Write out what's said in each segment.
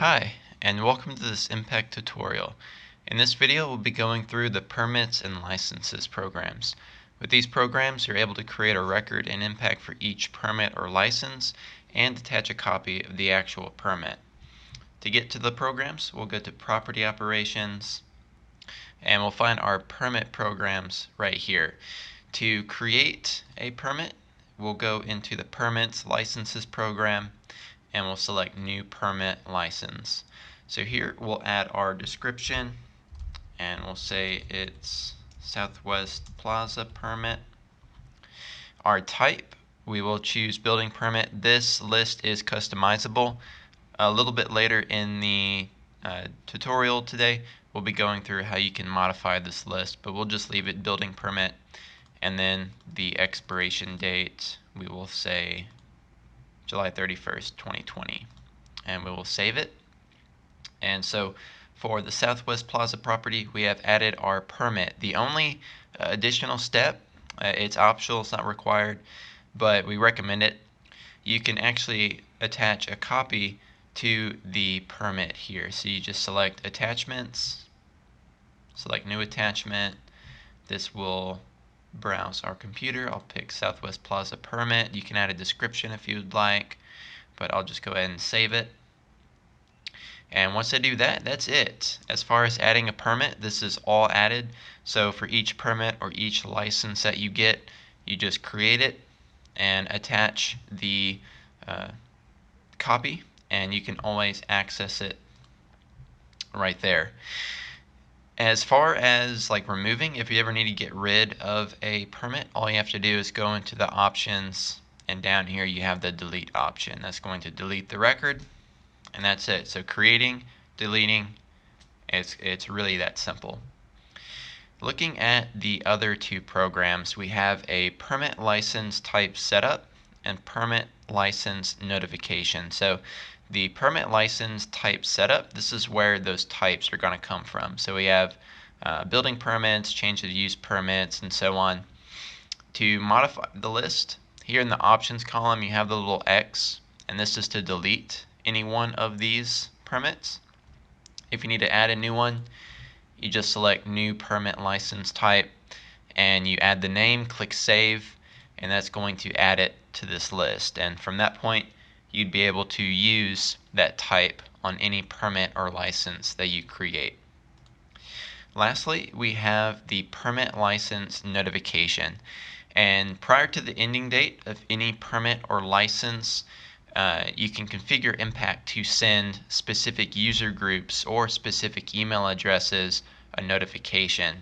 Hi, and welcome to this Impact tutorial. In this video, we'll be going through the permits and licenses programs. With these programs, you're able to create a record in Impact for each permit or license and attach a copy of the actual permit. To get to the programs, we'll go to Property Operations, and we'll find our permit programs right here. To create a permit, we'll go into the Permits Licenses program, and we'll select New Permit License. So here we'll add our description, and we'll say it's Southwest Plaza Permit. Our type, we will choose Building Permit. This list is customizable. A little bit later in the tutorial today, we'll be going through how you can modify this list, but we'll just leave it Building Permit, and then the expiration date, we will say July 31st, 2020, and we will save it. And so for the Southwest Plaza property, we have added our permit. The only additional step, it's optional, it's not required, but we recommend it. You can actually attach a copy to the permit here. So you just select Attachments, select New Attachment. This will browse our computer. I'll pick Southwest Plaza Permit. You can add a description if you'd like, but I'll just go ahead and save it. And once I do that, that's it. As far as adding a permit, this is all added. So for each permit or each license that you get, you just create it and attach the copy, and you can always access it right there. As far as like removing, if you ever need to get rid of a permit, all you have to do is go into the options, and down here you have the delete option. That's going to delete the record, and that's it. So creating, deleting, it's really that simple. Looking at the other two programs, we have a permit license type setup and permit license notification. So the permit license type setup, this is where those types are going to come from. So we have building permits, change of use permits, and so on. To modify the list, here in the options column you have the little X, and this is to delete any one of these permits. If you need to add a new one, you just select New Permit License Type, and you add the name, click Save, and that's going to add it to this list. And from that point, you'd be able to use that type on any permit or license that you create. Lastly, we have the permit license notification. And prior to the ending date of any permit or license, you can configure Impact to send specific user groups or specific email addresses a notification.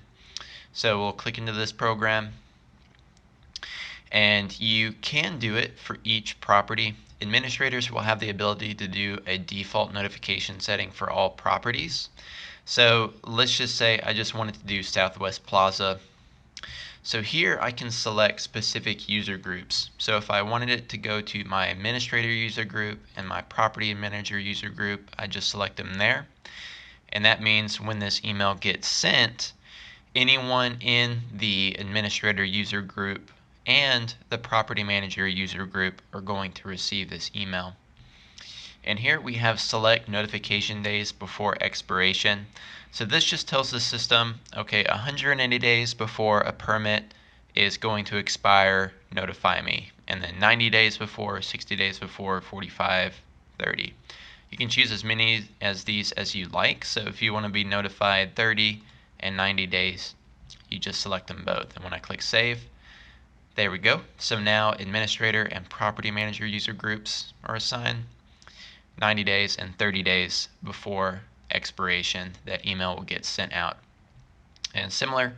So we'll click into this program, and you can do it for each property. Administrators will have the ability to do a default notification setting for all properties. So let's just say I just wanted to do Southwest Plaza. So here I can select specific user groups. So if I wanted it to go to my administrator user group and my property manager user group, I just select them there. And that means when this email gets sent, anyone in the administrator user group and the property manager user group are going to receive this email. And here we have select notification days before expiration. So this just tells the system, okay, 180 days before a permit is going to expire, notify me. And then 90 days before, 60 days before, 45, 30. You can choose as many as these as you like. So if you want to be notified 30 and 90 days, you just select them both. And when I click Save, there we go. So now administrator and property manager user groups are assigned 90 days and 30 days before expiration. That email will get sent out. And similar,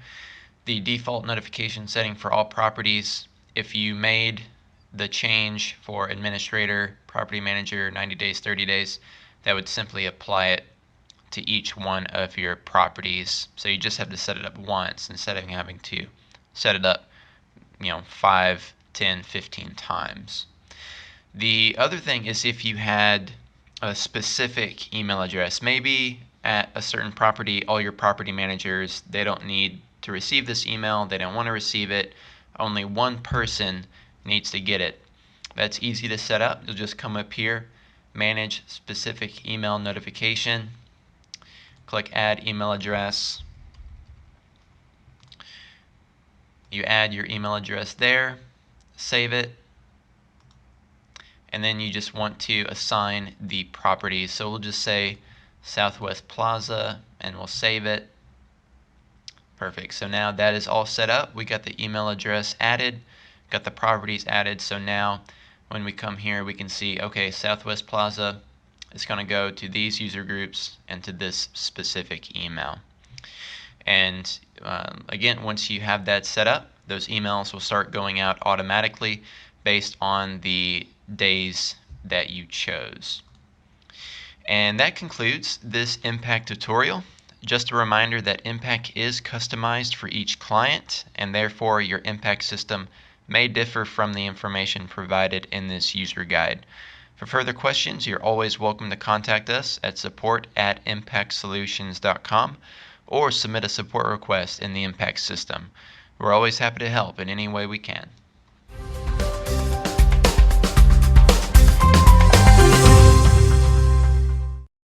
the default notification setting for all properties, if you made the change for administrator, property manager, 90 days, 30 days, that would simply apply it to each one of your properties. So you just have to set it up once instead of having to set it up 5, 10, 15 times. The other thing is if you had a specific email address, maybe at a certain property, all your property managers, they don't need to receive this email, they don't want to receive it, only one person needs to get it. That's easy to set up. You'll just come up here, manage specific email notification. Click add email address. You add your email address there, save it, and then you just want to assign the properties. So we'll just say Southwest Plaza and we'll save it. Perfect. So now that is all set up. We got the email address added, got the properties added. So now when we come here, we can see, okay, Southwest Plaza is going to go to these user groups and to this specific email. And again, once you have that set up, those emails will start going out automatically based on the days that you chose. And that concludes this Impact tutorial. Just a reminder that Impact is customized for each client, and therefore your Impact system may differ from the information provided in this user guide. For further questions, you're always welcome to contact us at support@impactsolutions.com or submit a support request in the Impact system. We're always happy to help in any way we can.